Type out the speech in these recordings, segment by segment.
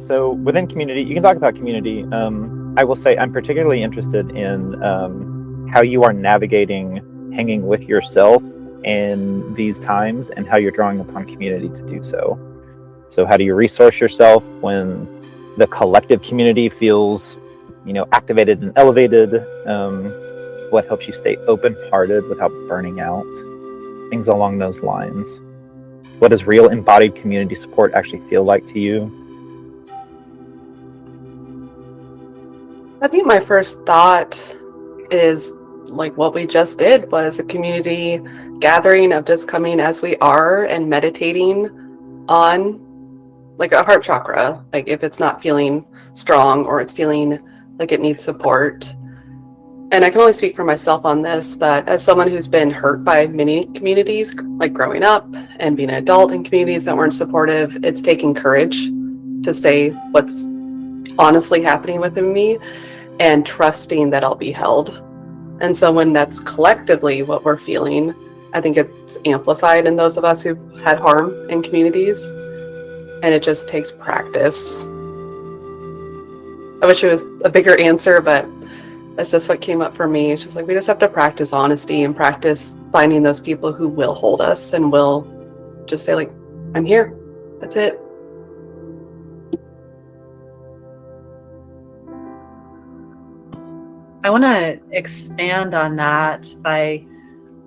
So within community, you can talk about community. I will say I'm particularly interested in how you are navigating hanging with yourself in these times and how you're drawing upon community to do so. So how do you resource yourself when the collective community feels, activated and elevated? What helps you stay open-hearted without burning out? Things along those lines. What does real embodied community support actually feel like to you? I think my first thought is like what we just did was a community gathering of just coming as we are and meditating on like a heart chakra, like if it's not feeling strong or it's feeling like it needs support. And I can only speak for myself on this, but as someone who's been hurt by many communities, like growing up and being an adult in communities that weren't supportive, it's taking courage to say what's honestly happening within me and trusting that I'll be held. And so when that's collectively what we're feeling, I think it's amplified in those of us who've had harm in communities. And it just takes practice. I wish it was a bigger answer, but that's just what came up for me. It's just like we just have to practice honesty and practice finding those people who will hold us and will just say like, I'm here. That's it. I want to expand on that by,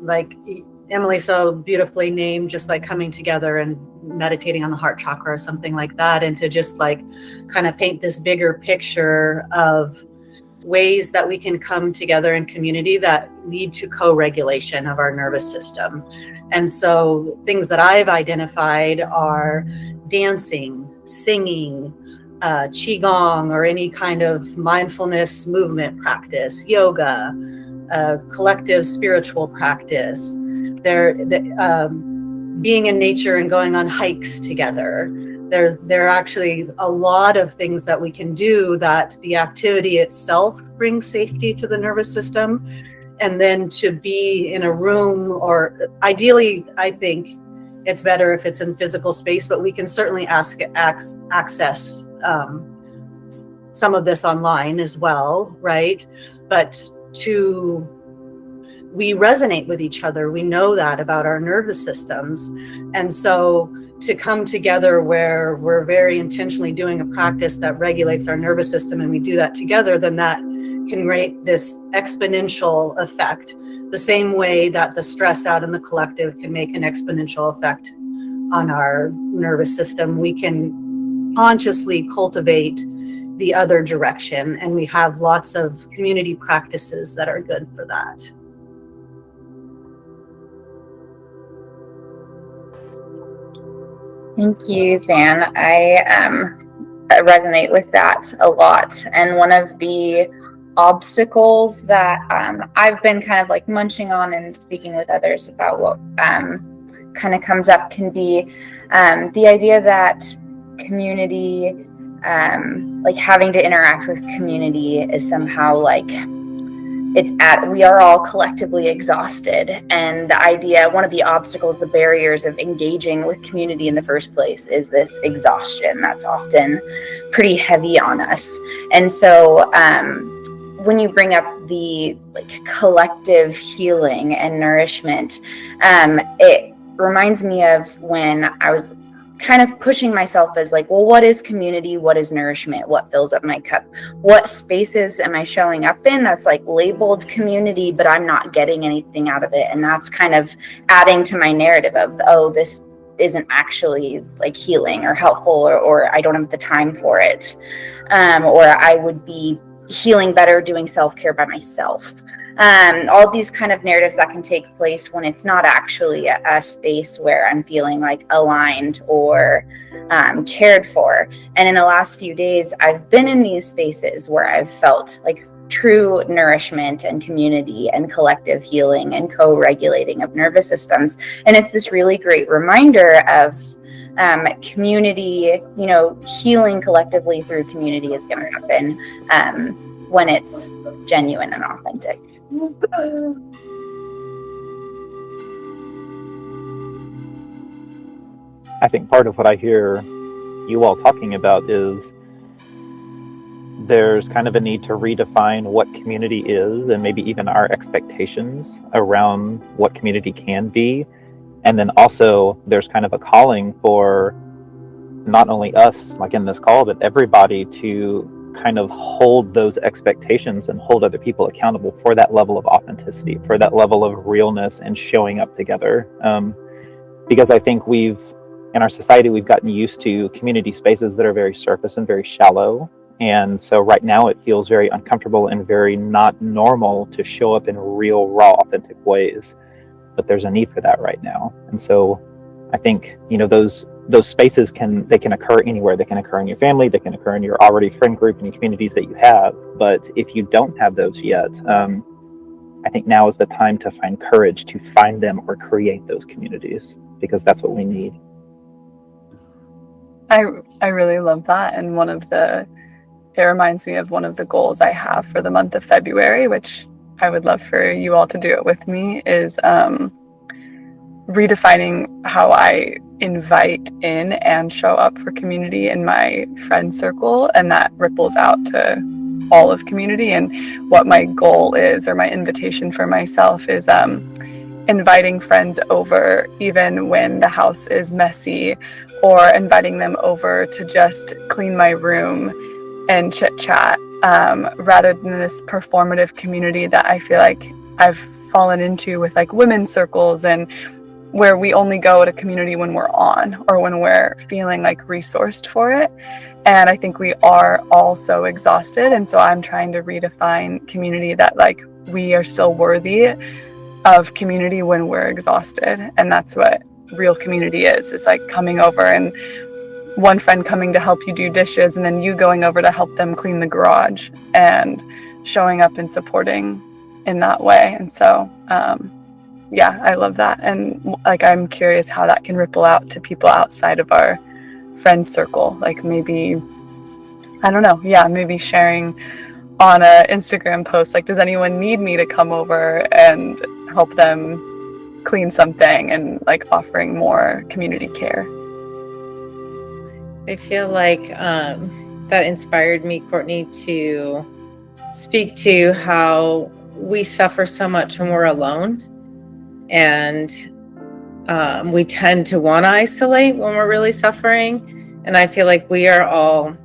like Emily so beautifully named, just like coming together and meditating on the heart chakra or something like that, and to just like kind of paint this bigger picture of ways that we can come together in community that lead to co-regulation of our nervous system. And so things that I've identified are dancing, singing, qigong, or any kind of mindfulness movement practice, yoga, collective spiritual practice. Being in nature and going on hikes together. There are actually a lot of things that we can do that the activity itself brings safety to the nervous system. And then to be in a room, or ideally, I think it's better if it's in physical space, but we can certainly access some of this online as well, right? But we resonate with each other. We know that about our nervous systems. And so to come together where we're very intentionally doing a practice that regulates our nervous system, and we do that together, then that can create this exponential effect. The same way that the stress out in the collective can make an exponential effect on our nervous system, we can consciously cultivate the other direction. And we have lots of community practices that are good for that. Thank you, Zan. I resonate with that a lot. And one of the obstacles that I've been kind of like munching on and speaking with others about what kind of comes up can be the idea that community, like having to interact with community is somehow like we are all collectively exhausted. And the idea, one of the obstacles, the barriers of engaging with community in the first place is this exhaustion that's often pretty heavy on us. And so when you bring up the like collective healing and nourishment, it reminds me of when I was kind of pushing myself as like, well, what is community? What is nourishment? What fills up my cup? What spaces am I showing up in that's like labeled community, but I'm not getting anything out of it? And that's kind of adding to my narrative of, oh, this isn't actually like healing or helpful, or I don't have the time for it. Or I would be healing better doing self-care by myself. All these kind of narratives that can take place when it's not actually a space where I'm feeling like aligned or cared for. And in the last few days, I've been in these spaces where I've felt like true nourishment and community and collective healing and co-regulating of nervous systems. And it's this really great reminder of community, healing collectively through community is going to happen when it's genuine and authentic. I think part of what I hear you all talking about is there's kind of a need to redefine what community is, and maybe even our expectations around what community can be. And then also there's kind of a calling for not only us, like in this call, but everybody to kind of hold those expectations and hold other people accountable for that level of authenticity, for that level of realness and showing up together. Because I think in our society, we've gotten used to community spaces that are very surface and very shallow. And so right now it feels very uncomfortable and very not normal to show up in real, raw, authentic ways. But there's a need for that right now. And so I think, those spaces can occur anywhere. They can occur in your family, they can occur in your already friend group and your communities that you have. But if you don't have those yet, I think now is the time to find courage to find them or create those communities, because that's what we need. I really love that. And it reminds me of one of the goals I have for the month of February, which I would love for you all to do it with me, is redefining how I invite in and show up for community in my friend circle, and that ripples out to all of community. And what my goal is, or my invitation for myself, is inviting friends over even when the house is messy, or inviting them over to just clean my room and chit chat, rather than this performative community that I feel like I've fallen into with like women's circles, and where we only go to community when we're on, or when we're feeling like resourced for it. And I think we are all so exhausted. And so I'm trying to redefine community, that like we are still worthy of community when we're exhausted. And that's what real community is like coming over and one friend coming to help you do dishes, and then you going over to help them clean the garage, and showing up and supporting in that way. And so, yeah, I love that. And like, I'm curious how that can ripple out to people outside of our friend circle. Like maybe, I don't know. Yeah. Maybe sharing on a Instagram post, like, does anyone need me to come over and help them clean something, and like offering more community care. I feel like that inspired me, Courtney, to speak to how we suffer so much when we're alone. And we tend to want to isolate when we're really suffering. And I feel like we are all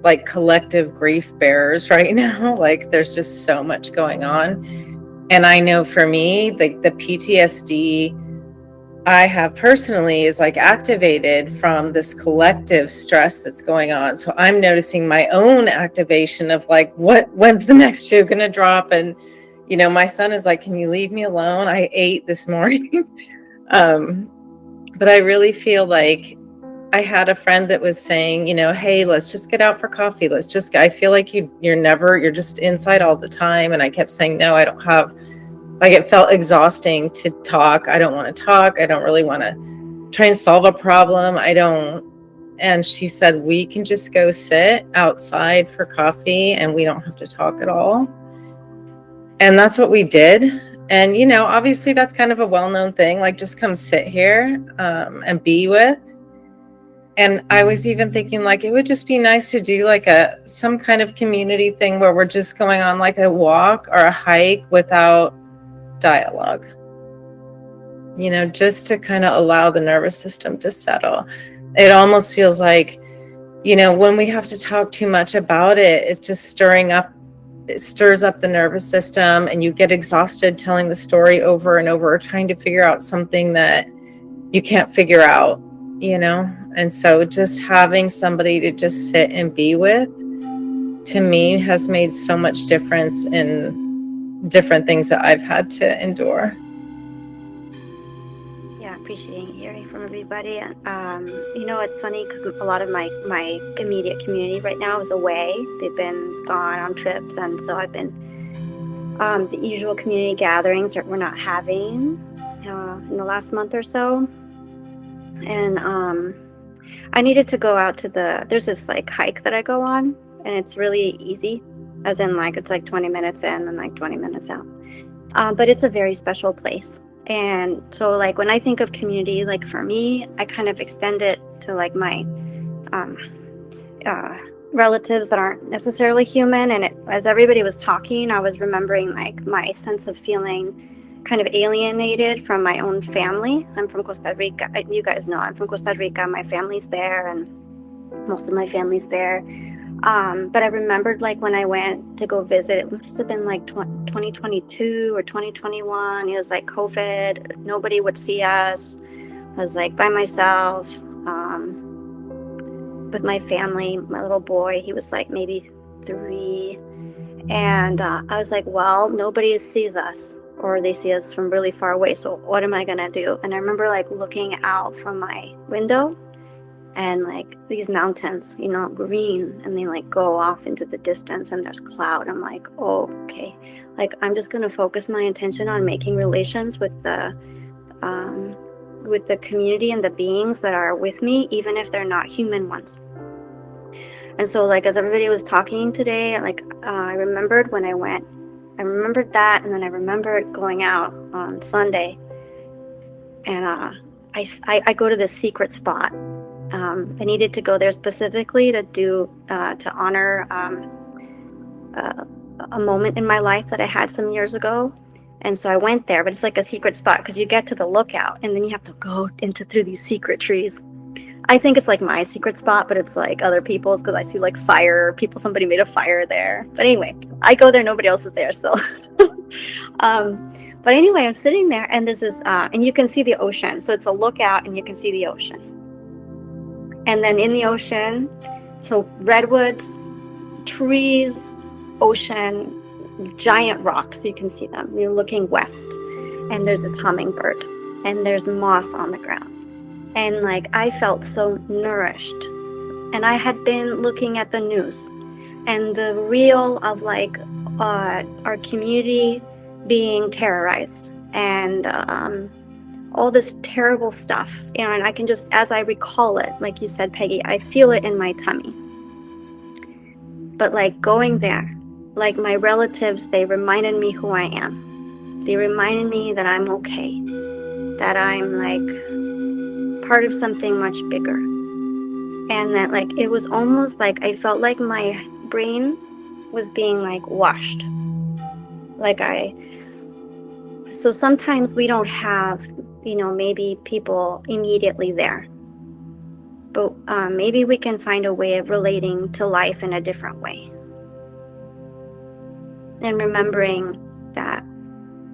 like collective grief bearers right now. Like there's just so much going on. And I know for me, like the PTSD I have personally is like activated from this collective stress that's going on. So I'm noticing my own activation of like, when's the next shoe going to drop? And my son is like, can you leave me alone? I ate this morning. But I really feel like I had a friend that was saying, hey, let's just get out for coffee. I feel like you're just inside all the time. And I kept saying, no, I don't have, like, it felt exhausting to talk. I don't want to talk. I don't really want to try and solve a problem. And she said, we can just go sit outside for coffee and we don't have to talk at all. And that's what we did. And, obviously that's kind of a well-known thing, like just come sit here and be with. And I was even thinking like, it would just be nice to do like some kind of community thing where we're just going on like a walk or a hike without dialogue, just to kind of allow the nervous system to settle. It almost feels like, when we have to talk too much about it, it's just it stirs up the nervous system, and you get exhausted telling the story over and over, trying to figure out something that you can't figure out, And so just having somebody to just sit and be with, to me, has made so much difference in different things that I've had to endure. Yeah, appreciating hearing from everybody. It's funny because a lot of my immediate community right now is away. They've been gone on trips, and so I've been the usual community gatherings that we're not having in the last month or so. And I needed to go out to there's this like hike that I go on, and it's really easy, as in like it's like 20 minutes in and like 20 minutes out. But it's a very special place. And so like when I think of community, like for me, I kind of extend it to like my relatives that aren't necessarily human. And as everybody was talking, I was remembering like my sense of feeling kind of alienated from my own family. I'm from Costa Rica. You guys know I'm from Costa Rica. My family's there, and most of my family's there. But I remembered like when I went to go visit, it must have been like 2022 or 2021. It was like COVID. Nobody would see us. I was like by myself with my family. My little boy, he was like maybe 3. And I was like, well, nobody sees us, or they see us from really far away. So what am I going to do? And I remember like looking out from my window, and like these mountains, you know, green, and they like go off into the distance, and there's cloud. I'm like, oh, okay. Like, I'm just going to focus my attention on making relations with the community and the beings that are with me, even if they're not human ones. And so like, as everybody was talking today, like, I remembered when I went, I remembered that. And then I remembered going out on Sunday, and I go to this secret spot. I needed to go there specifically to honor a moment in my life that I had some years ago. And so I went there, but it's like a secret spot because you get to the lookout and then you have to go through these secret trees. I think it's like my secret spot, but it's like other people's because I see like fire, somebody made a fire there. But anyway, I go there, nobody else is there still. But anyway, I'm sitting there, and this is, and you can see the ocean. So it's a lookout and you can see the ocean. And then in the ocean, so redwoods, trees, ocean, giant rocks, you can see them. You're looking west, and there's this hummingbird, and there's moss on the ground. And like, I felt so nourished. And I had been looking at the news and the reel of like our community being terrorized and all this terrible stuff. And I can just, as I recall it, like you said, Peggy, I feel it in my tummy. But like going there, like my relatives, they reminded me who I am. They reminded me that I'm okay, that I'm like part of something much bigger. And that like, it was almost like I felt like my brain was being like washed. So sometimes we don't have, maybe people immediately there. But maybe we can find a way of relating to life in a different way. And remembering that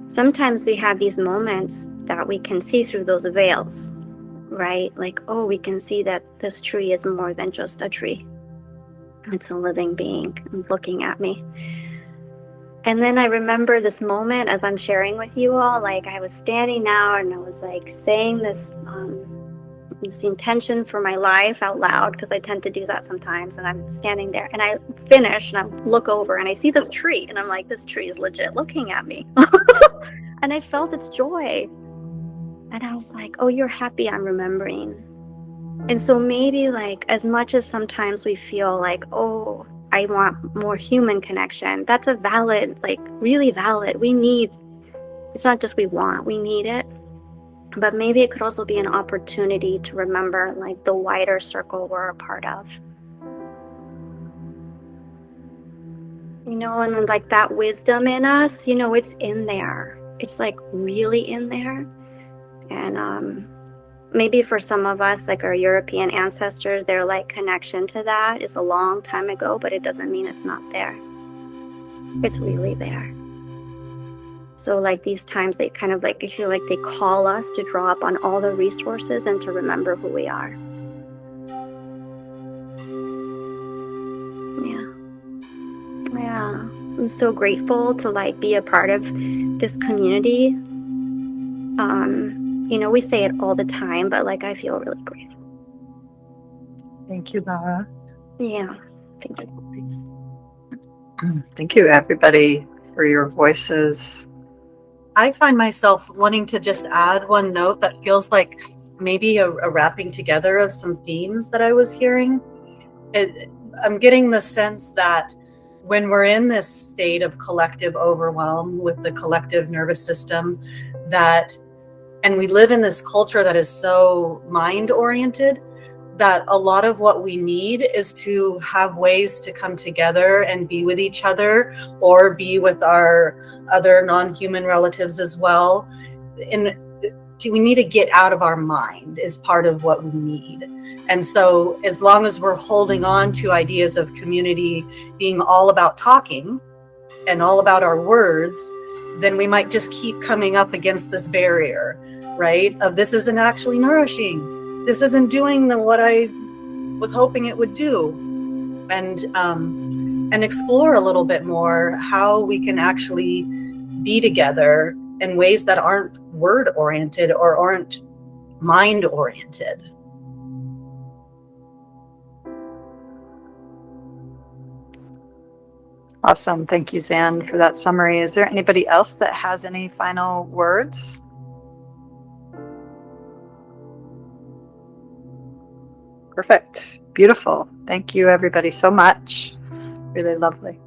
sometimes we have these moments that we can see through those veils, right? Like, oh, we can see that this tree is more than just a tree. It's a living being looking at me. And then I remember this moment as I'm sharing with you all, like I was standing out and I was like saying this intention for my life out loud, because I tend to do that sometimes. And I'm standing there and I finish and I look over and I see this tree and I'm like, this tree is legit looking at me. And I felt its joy. And I was like, oh, you're happy I'm remembering. And so maybe like, as much as sometimes we feel like, oh, I want more human connection, that's a valid, like really valid. We need, it's not just we want, we need it. But maybe it could also be an opportunity to remember like the wider circle we're a part of. And then like that wisdom in us, it's in there. It's like really in there. And maybe for some of us, like our European ancestors, their like connection to that is a long time ago, but it doesn't mean it's not there. It's really there. So like these times, they kind of like, I feel like they call us to draw up on all the resources and to remember who we are. Yeah. I'm so grateful to like be a part of this community. We say it all the time, but like I feel really grateful. Thank you, Laura. Yeah. Thank you. Thank you, everybody, for your voices. I find myself wanting to just add one note that feels like maybe a wrapping together of some themes that I was hearing. I'm getting the sense that when we're in this state of collective overwhelm with the collective nervous system, and we live in this culture that is so mind-oriented, that a lot of what we need is to have ways to come together and be with each other, or be with our other non-human relatives as well. And we need to get out of our mind is part of what we need. And so as long as we're holding on to ideas of community being all about talking and all about our words, then we might just keep coming up against this barrier, right? Of this isn't actually nourishing. This isn't doing what I was hoping it would do. And explore a little bit more how we can actually be together in ways that aren't word oriented or aren't mind oriented. Awesome. Thank you, Zan, for that summary. Is there anybody else that has any final words? Perfect. Beautiful. Thank you, everybody, so much. Really lovely.